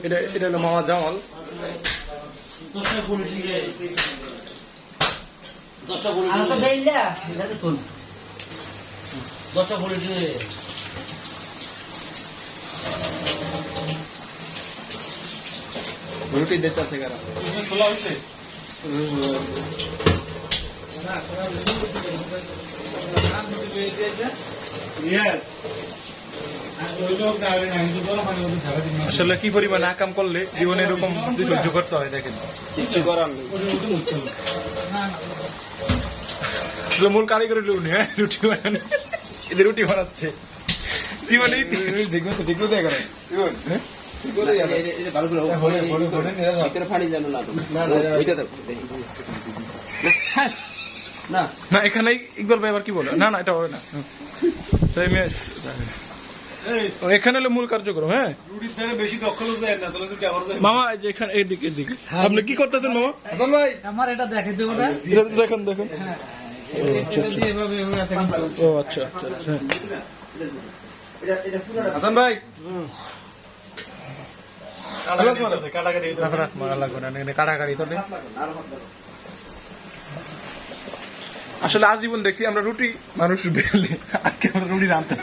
এটা হলো মামা জামাল। 10টা পলিটিং রে 10টা পলিটিং আমি তো দেইলা এটা তো তুল 10টা পলিটিং রে রুটি দিতে আছে কারা তুমি খোলা হইছে ইয়েস আসলে কি পরিমাণ আকাম করলে জীবনে এরকম সহ্য করতে হয় দেখেন, কিচ্ছু করার নেই। মূল কারিগরি লুনি, হ্যাঁ রুটি বানানো, এদের রুটি বানাচ্ছে জীবনে দেখলো দেখা না এখানে ইকবাল ভাই আবার কি বলে, না না এটা হবে না, এখানে হলো মূল কার্যক্রম। হ্যাঁ বেশি দক্ষ লোক যায় না, তাহলে মামা এই যে এখানে এদিকে এদিকে আপনি কি করতেছেন মামা? হাসান ভাই আমার এটা দেখে দেবো না, দেখেন দেখেন। ও আচ্ছা আচ্ছা আচ্ছা হাসান ভাই কাটাকাটি তো নেই। আসলে আজীবন দেখছি আমরা রুটি মানুষ বেলে, আজকে আমরা রুটি রাঁধতে